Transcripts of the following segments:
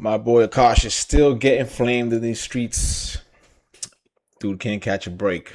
My boy Akaash is still getting flamed in these streets. Dude can't catch a break.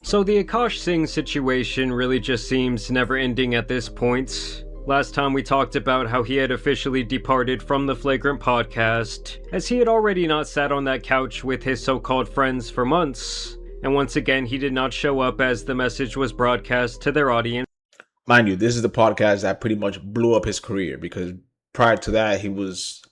So the Akaash Singh situation really just seems never ending at this point. Last time we talked about how he had officially departed from the Flagrant Podcast, as he had already not sat on that couch with his so-called friends for months. And once again, he did not show up as the message was broadcast to their audience. Mind you, this is the podcast that pretty much blew up his career, because prior to that, he was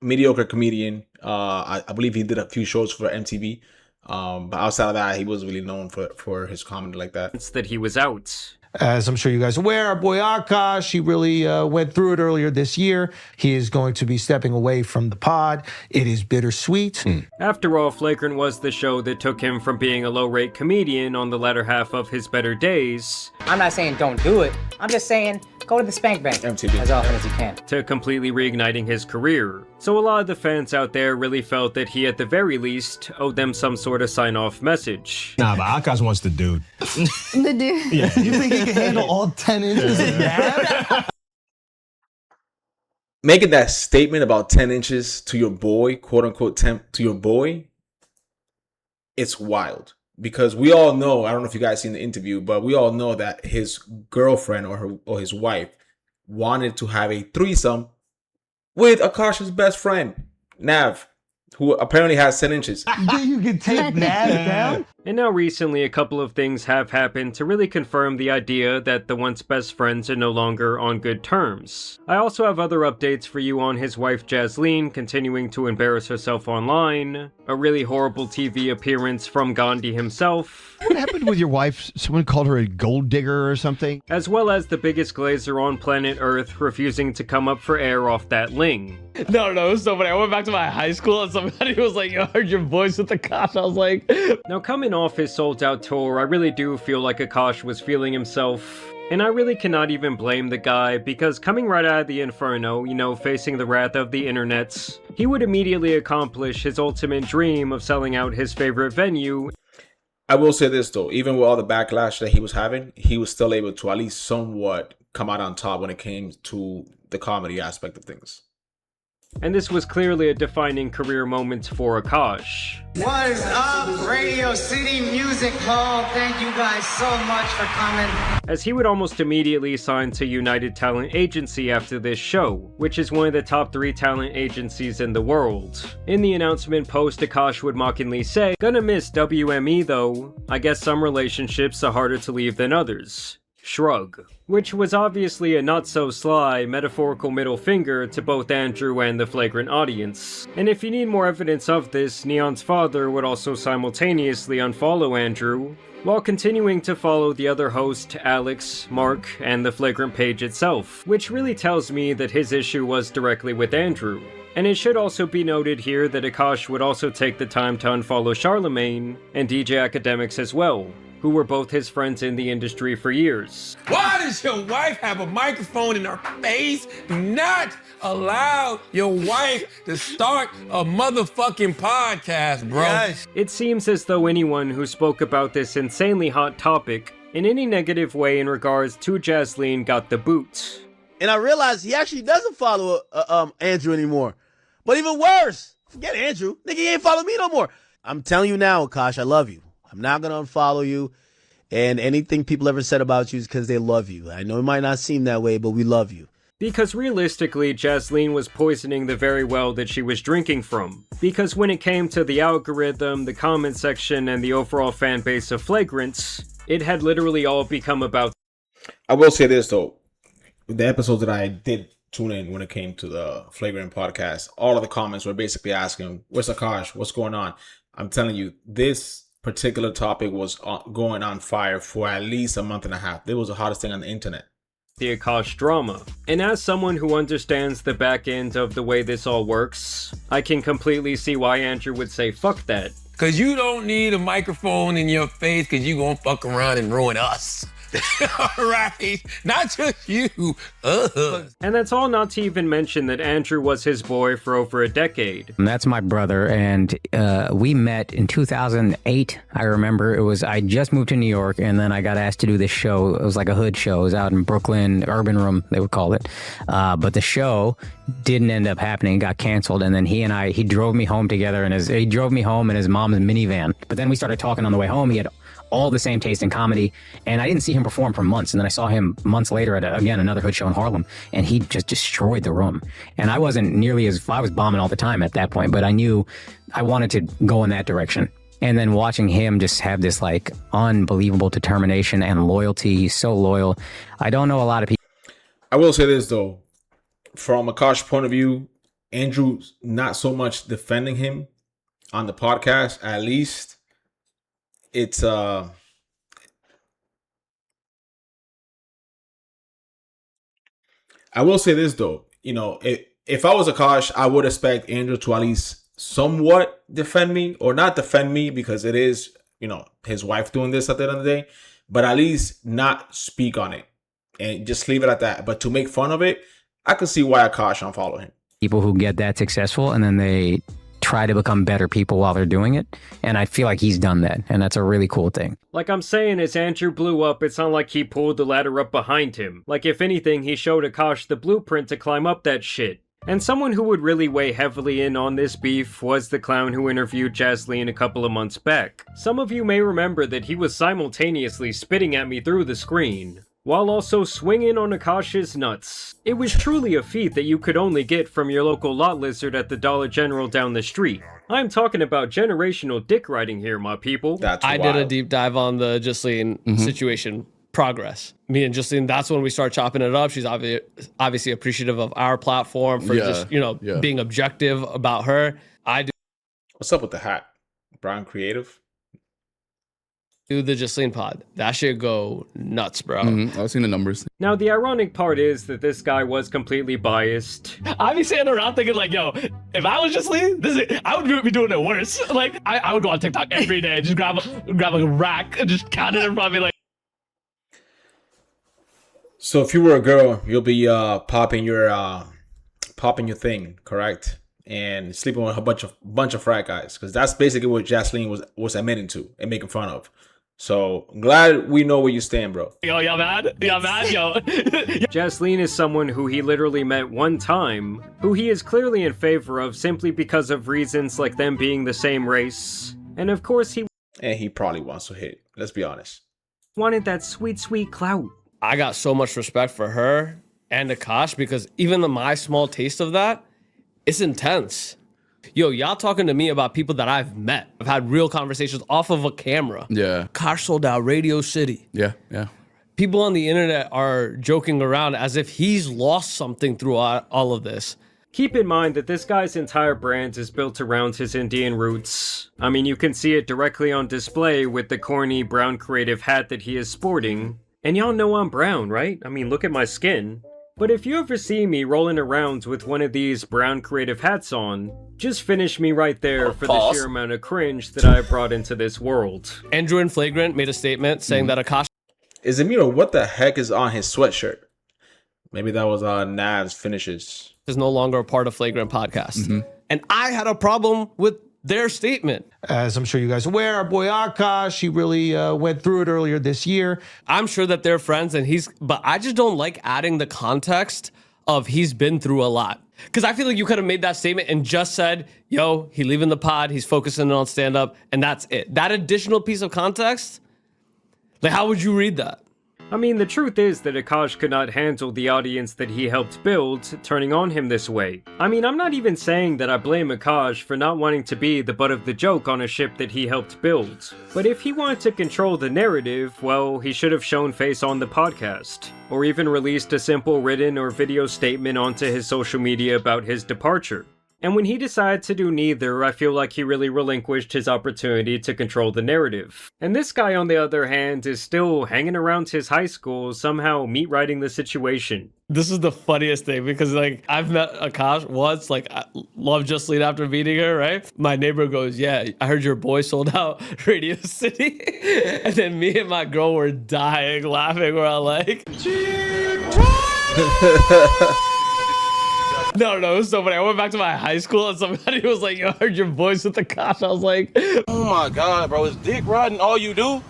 a mediocre comedian. I believe he did a few shows for MTV. But outside of that, he wasn't really known for his comedy like that. That he was out. As I'm sure you guys are aware, our boy Akaash, he really went through it earlier this year. He is going to be stepping away from the pod. It is bittersweet. After all, Flagrant was the show that took him from being a low-rate comedian on the latter half of his better days. I'm not saying don't do it. I'm just saying go to the spank bank MTV. as often as you can. To completely reigniting his career. So a lot of the fans out there really felt that he at the very least owed them some sort of sign-off message. Nah, but Akaash wants the dude. The dude. You think he can handle all 10 inches of that? Making that statement about 10 inches to your boy, quote unquote, to your boy, it's wild. Because we all know, I don't know if you guys seen the interview, but we all know that his girlfriend or his wife wanted to have a threesome with Akaash's best friend, Nav, who apparently has 10 inches. You can take Nav down? And now recently a couple of things have happened to really confirm the idea that the once best friends are no longer on good terms. I also have other updates for you on his wife Jasleen continuing to embarrass herself online, a really horrible TV appearance from Gandhi himself, What happened with your wife? Someone called her a gold digger or something? as well as the biggest glazer on planet Earth refusing to come up for air off that ling. No, it was so funny. I went back to my high school and somebody was like, "Yo, I heard your voice with the cops." I was like, Now coming off his sold-out tour, I really do feel like Akaash was feeling himself. And I really cannot even blame the guy, because coming right out of the inferno, facing the wrath of the internets, he would immediately accomplish his ultimate dream of selling out his favorite venue. I will say this though, even with all the backlash that he was having, he was still able to at least somewhat come out on top when it came to the comedy aspect of things. And this was clearly a defining career moment for Akaash. What is up, Radio City Music Hall? Thank you guys so much for coming. As he would almost immediately sign to United Talent Agency after this show, which is one of the top 3 talent agencies in the world. In the announcement post, Akaash would mockingly say, "Gonna miss WME though. I guess some relationships are harder to leave than others." Shrug. Which was obviously a not-so-sly, metaphorical middle finger to both Andrew and the Flagrant audience. And if you need more evidence of this, Neon's father would also simultaneously unfollow Andrew, while continuing to follow the other host, Alex, Mark, and the Flagrant page itself, which really tells me that his issue was directly with Andrew. And it should also be noted here that Akaash would also take the time to unfollow Charlemagne and DJ Academics as well, who were both his friends in the industry for years. Why does your wife have a microphone in her face? Do not allow your wife to start a motherfucking podcast, bro. Yes. It seems as though anyone who spoke about this insanely hot topic in any negative way in regards to Jasleen got the boot. And I realized he actually doesn't follow Andrew anymore. But even worse, forget Andrew. Nigga, he ain't follow me no more. I'm telling you now, Akaash, I love you. I'm not going to unfollow you. And anything people ever said about you is because they love you. I know it might not seem that way, but we love you. Because realistically, Jasleen was poisoning the very well that she was drinking from. Because when it came to the algorithm, the comment section, and the overall fan base of Flagrants, it had literally all become about... I will say this though, the episodes that I did tune in when it came to the Flagrant podcast, all of the comments were basically asking, "Where's Akaash? What's going on?" I'm telling you, this particular topic was going on fire for at least a month and a half. It was the hottest thing on the internet. The Akaash drama. And as someone who understands the back end of the way this all works, I can completely see why Andrew would say fuck that. Cause you don't need a microphone in your face cause you gonna fuck around and ruin us. All right, not just you. And that's all not to even mention that Andrew was his boy for over a decade. And that's my brother, and we met in 2008. I remember I just moved to New York, and then I got asked to do this show. It was like a hood show. It was out in Brooklyn, Urban Room, they would call it. But the show didn't end up happening. It got canceled, and then he drove me home together, and he drove me home in his mom's minivan. But then we started talking on the way home. He had all the same taste in comedy, and I didn't see him perform for months. And then I saw him months later at another hood show in Harlem, and he just destroyed the room. And I wasn't nearly I was bombing all the time at that point, but I knew I wanted to go in that direction. And then watching him just have this like unbelievable determination and loyalty. He's so loyal. I don't know a lot of people. I will say this though, from Akash's point of view, Andrew's not so much defending him on the podcast. At least it's I will say this though, if I was Akaash, I would expect Andrew to at least somewhat defend me, or not defend me because it is, his wife doing this at the end of the day, but at least not speak on it and just leave it at that. But to make fun of it, I could see why Akaash unfollow him. People who get that successful and then they try to become better people while they're doing it. And I feel like he's done that. And that's a really cool thing. Like I'm saying, as Andrew blew up, it's not like he pulled the ladder up behind him. Like if anything, he showed Akaash the blueprint to climb up that shit. And someone who would really weigh heavily in on this beef was the clown who interviewed Jasleen a couple of months back. Some of you may remember that he was simultaneously spitting at me through the screen, while also swinging on Akaash's nuts. It was truly a feat that you could only get from your local lot lizard at the Dollar General down the street. I'm talking about generational dick riding here, my people. I did a deep dive on the Jasleen situation. Progress. Me and Justine, that's when we start chopping it up. She's obviously appreciative of our platform for being objective about her. What's up with the hat? Brown Creative? Do the Justine pod. That should go nuts, bro. I've seen the numbers. Now, the ironic part is that this guy was completely biased. I'd be sitting around thinking like, yo, if I was Justine, I would be doing it worse. Like, I would go on TikTok every day, just grab a rack and just count it in front of me like. So if you were a girl, you'll be popping your thing, correct? And sleeping with a bunch of frat guys, because that's basically what Jasleen was admitting to and making fun of. So I'm glad we know where you stand, bro. Yo, y'all mad? Y'all mad? Yo. Jasleen is someone who he literally met one time, who he is clearly in favor of simply because of reasons like them being the same race. And of course he probably wants to hit. Let's be honest. Wanted that sweet, sweet clout. I got so much respect for her and Akaash because even my small taste of that, it's intense. Yo, y'all talking to me about people that I've met. I've had real conversations off of a camera. Yeah. Akaash sold out Radio City. Yeah. People on the internet are joking around as if he's lost something through all of this. Keep in mind that this guy's entire brand is built around his Indian roots. I mean, you can see it directly on display with the corny brown creative hat that he is sporting. And y'all know I'm brown, right? I mean, look at my skin. But if you ever see me rolling around with one of these brown creative hats on, just finish me right there for the sheer amount of cringe that I brought into this world. Andrew and Flagrant made a statement saying that Akaash... Is it me or what the heck is on his sweatshirt? Maybe that was Nav's finishes. Is no longer a part of Flagrant Podcast. And I had a problem with their statement. As I'm sure you guys are aware, our boy Akaash, he really went through it earlier this year. I'm sure that they're friends but I just don't like adding the context of he's been through a lot. Because I feel like you could have made that statement and just said, yo, he leaving the pod, he's focusing on stand-up, and that's it. That additional piece of context, like how would you read that? I mean, the truth is that Akaash could not handle the audience that he helped build, turning on him this way. I mean, I'm not even saying that I blame Akaash for not wanting to be the butt of the joke on a ship that he helped build. But if he wanted to control the narrative, well, he should have shown face on the podcast. Or even released a simple written or video statement onto his social media about his departure. And when he decided to do neither, I feel like he really relinquished his opportunity to control the narrative. And this guy, on the other hand, is still hanging around his high school, somehow meat-writing the situation. This is the funniest thing because, like, I've met Akaash once. Like, I love Just Lead after meeting her, right? My neighbor goes, yeah, I heard your boy sold out Radio City. And then me and my girl were dying laughing. We're all like, No, it was so funny. I went back to my high school and somebody was like, yo, I heard your voice with Akaash. I was like, oh my God, bro, is dick riding all you do?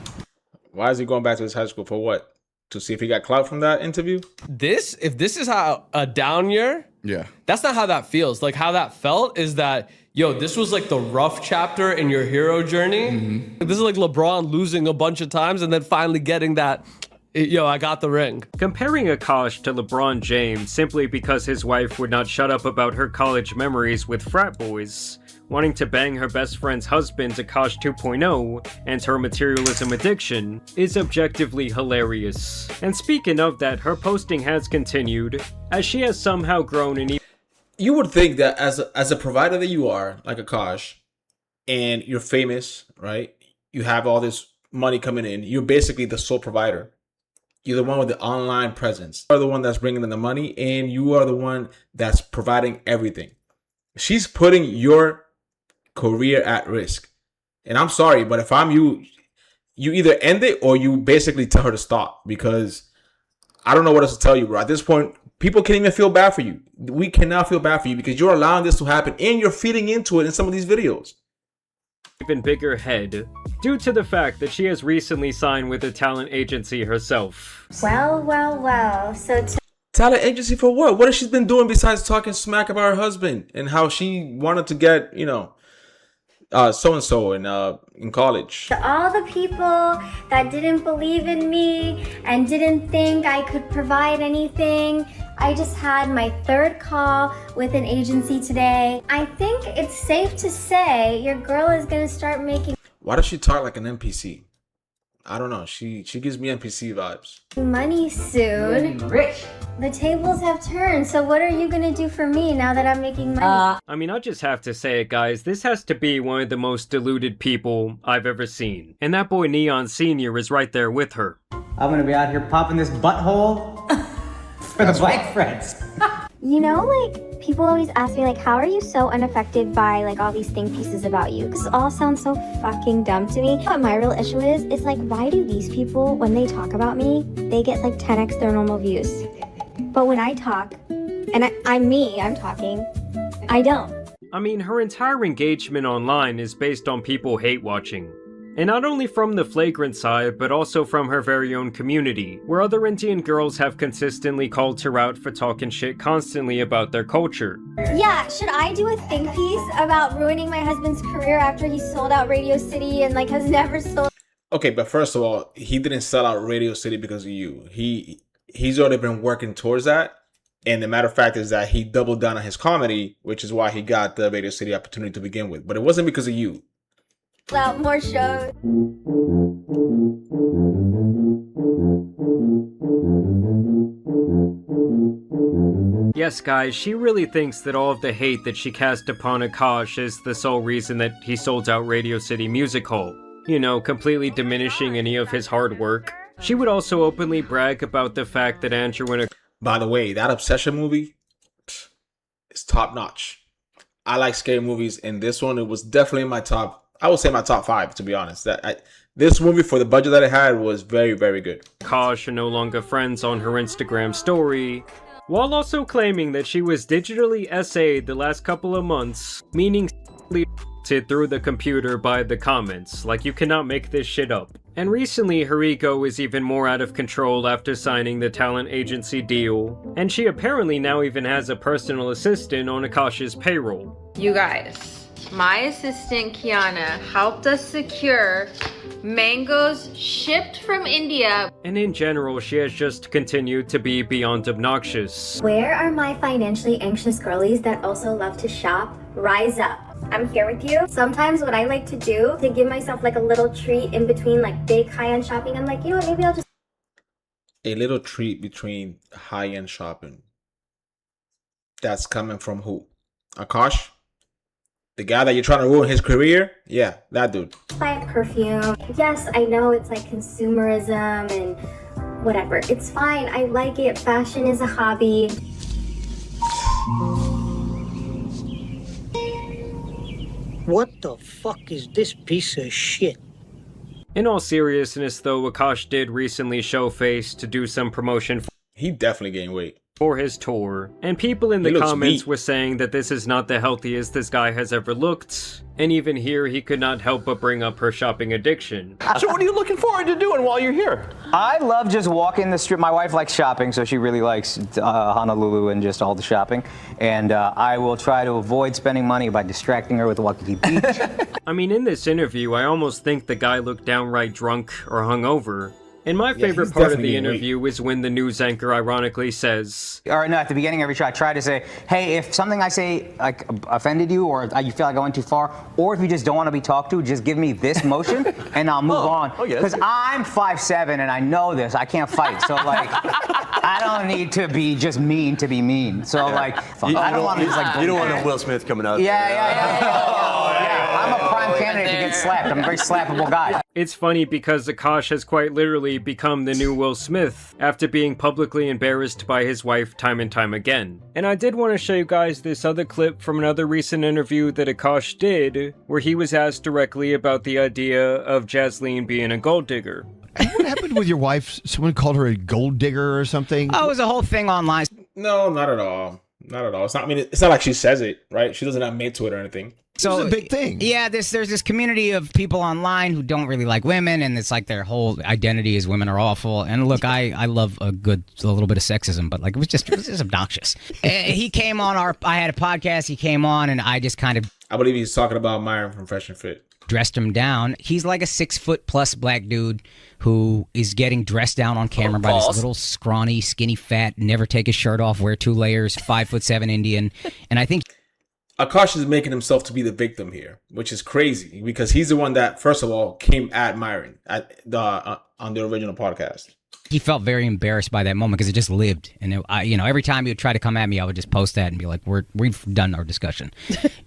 Why is he going back to his high school for what? To see if he got clout from that interview? if this is how a down year, Yeah. that's not how that feels. Like, how that felt is that, yo, this was like the rough chapter in your hero journey. This is like LeBron losing a bunch of times and then finally getting that, yo, I got the ring. Comparing Akaash to LeBron James simply because his wife would not shut up about her college memories with frat boys, wanting to bang her best friend's husband Akaash 2.0, and her materialism addiction, is objectively hilarious. And speaking of that, her posting has continued, as she has somehow grown in. You would think that as a provider that you are, like Akaash, and you're famous, right? You have all this money coming in. You're basically the sole provider. You're the one with the online presence. You are the one that's bringing in the money, and you are the one that's providing everything. She's putting your career at risk. And I'm sorry, but if I'm you, you either end it or you basically tell her to stop, because I don't know what else to tell you, bro. At this point, people can't even feel bad for you. We cannot feel bad for you because you're allowing this to happen and you're feeding into it in some of these videos. Even bigger head, due to the fact that she has recently signed with a talent agency herself. Well, so Talent agency for what? What has she been doing besides talking smack about her husband and how she wanted to get, so-and-so in college? to all the people that didn't believe in me and didn't think I could provide anything, I just had my third call with an agency today. I think it's safe to say your girl is gonna start making Why does she talk like an NPC? I don't know. She gives me NPC vibes. money soon. Rich. The tables have turned, so what are you gonna do for me now that I'm making money? I mean, I just have to say it, guys, this has to be one of the most deluded people I've ever seen. And that boy Neon Sr. is right there with her. I'm gonna be out here popping this butthole for the bike friends. You know, like, people always ask me, like, how are you so unaffected by, like, all these think pieces about you? Because it all sounds so fucking dumb to me. What my real issue is like, why do these people, when they talk about me, they get, like, 10x their normal views? But when I talk, and I'm talking, I don't. I mean, her entire engagement online is based on people hate watching. And not only from the Flagrant side, but also from her very own community, where other Indian girls have consistently called her out for talking shit constantly about their culture. Yeah, should I do a think piece about ruining my husband's career after he sold out Radio City and, like, has never sold? Okay, but first of all, he didn't sell out Radio City because of you. He's already been working towards that. And the matter of fact is that he doubled down on his comedy, which is why he got the Radio City opportunity to begin with. But it wasn't because of you. Out more shows. Yes, guys, she really thinks that all of the hate that she cast upon Akaash is the sole reason that he sold out Radio City Music Hall. You know, completely diminishing any of his hard work. She would also openly brag about the fact that Andrew and By the way, that Obsession movie is top notch. I like scary movies, and this one, it was definitely in my top. I would say my top 5, to be honest. This movie, for the budget that it had, was very, very good. Akaash are no longer friends on her Instagram story, while also claiming that she was digitally essayed the last couple of months, meaning through the computer by the comments. Like, you cannot make this shit up. And recently, her ego is even more out of control after signing the talent agency deal, and she apparently now even has a personal assistant on Akaash's payroll. You guys, my assistant Kiana helped us secure mangoes shipped from India. And in general, she has just continued to be beyond obnoxious. Where are my financially anxious girlies that also love to shop? Rise up. I'm here with you. Sometimes what I like to do to give myself like a little treat in between like big high-end shopping, I'm like, you know what, maybe I'll just... A little treat between high-end shopping. That's coming from who? Akaash? The guy that you're trying to ruin his career? Yeah, that dude. Buy perfume. Yes, I know it's like consumerism and whatever. It's fine. I like it. Fashion is a hobby. What the fuck is this piece of shit? In all seriousness, though, Akaash did recently show face to do some promotion. He definitely gained weight. For his tour, and people in the comments were saying that this is not the healthiest this guy has ever looked, and even here he could not help but bring up her shopping addiction. So what are you looking forward to doing while you're here? I love just walking the strip. My wife likes shopping, so she really likes Honolulu and just all the shopping, and I will try to avoid spending money by distracting her with Waikiki Beach. I mean, in this interview, I almost think the guy looked downright drunk or hungover. And my favorite part of the interview is when the news anchor ironically says, or no, at the beginning of every show, I try to say, hey, if something I say like offended you or you feel like I went too far, or if you just don't want to be talked to, just give me this motion and I'll move on. Because I'm 5'7" and I know this. I can't fight. So like, I don't need to be just mean to be mean. So like, I don't want to just like. You don't want a Will Smith coming out. Yeah. I'm a prime candidate to get slapped. I'm a very slappable guy. It's funny because Akaash has quite literally become the new Will Smith after being publicly embarrassed by his wife time and time again. And I did want to show you guys this other clip from another recent interview that Akaash did, where he was asked directly about the idea of Jasleen being a gold digger. What happened with your wife? Someone called her a gold digger or something? Oh, it was a whole thing online. No, not at all. Not at all. It's not. I mean, it's not like she says it, right? She doesn't admit to it or anything. So it's a big thing. Yeah, there's this community of people online who don't really like women, and it's like their whole identity is women are awful. And look, I love a little bit of sexism, but like it was just obnoxious. He came on I had a podcast. He came on, and I just kind of. I believe he's talking about Myron from Fresh and Fit. Dressed him down. He's like a 6-foot+ black dude who is getting dressed down on camera by this little scrawny, skinny, fat, never take his shirt off, wear 2 layers, 5'7" Indian. And I think Akaash is making himself to be the victim here, which is crazy because he's the one that, first of all, came at Myron on the original podcast. He felt very embarrassed by that moment because it just lived. And, every time he would try to come at me, I would just post that and be like, we've done our discussion.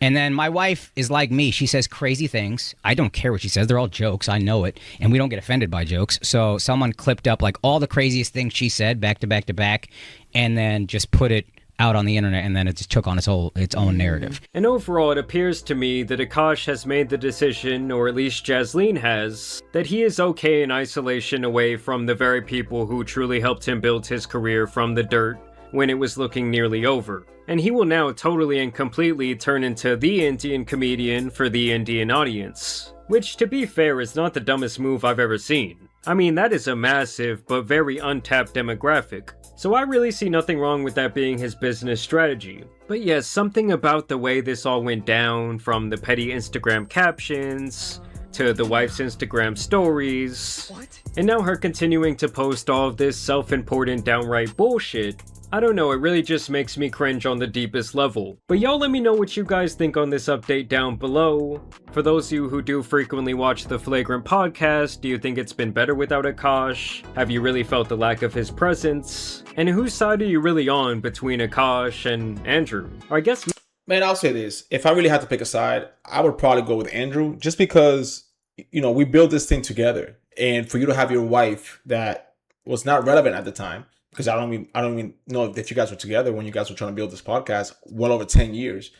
And then my wife is like me. She says crazy things. I don't care what she says. They're all jokes. I know it. And we don't get offended by jokes. So someone clipped up like all the craziest things she said back to back to back and then just put it out on the internet, and then it just took on its own narrative. And overall, it appears to me that Akaash has made the decision, or at least Jasleen has, that he is okay in isolation away from the very people who truly helped him build his career from the dirt when it was looking nearly over. And he will now totally and completely turn into the Indian comedian for the Indian audience. Which, to be fair, is not the dumbest move I've ever seen. I mean, that is a massive but very untapped demographic. So I really see nothing wrong with that being his business strategy. But yes, something about the way this all went down, from the petty Instagram captions to the wife's Instagram stories, and now her continuing to post all of this self-important downright bullshit. I don't know, it really just makes me cringe on the deepest level. But y'all let me know what you guys think on this update down below. For those of you who do frequently watch the Flagrant Podcast, do you think it's been better without Akaash? Have you really felt the lack of his presence? And whose side are you really on between Akaash and Andrew? Or I guess... Man, I'll say this. If I really had to pick a side, I would probably go with Andrew, just because, we built this thing together. And for you to have your wife that was not relevant at the time, because I don't even know if you guys were together when you guys were trying to build this podcast well over 10 years.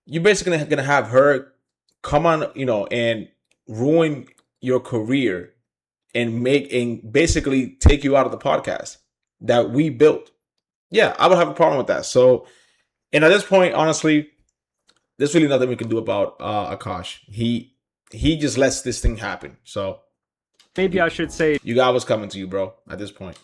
You're basically going to have her come on, and ruin your career and basically take you out of the podcast that we built. Yeah, I would have a problem with that. So, and at this point, honestly, there's really nothing we can do about Akaash. He just lets this thing happen. So maybe I should say, you got what's coming to you, bro, at this point.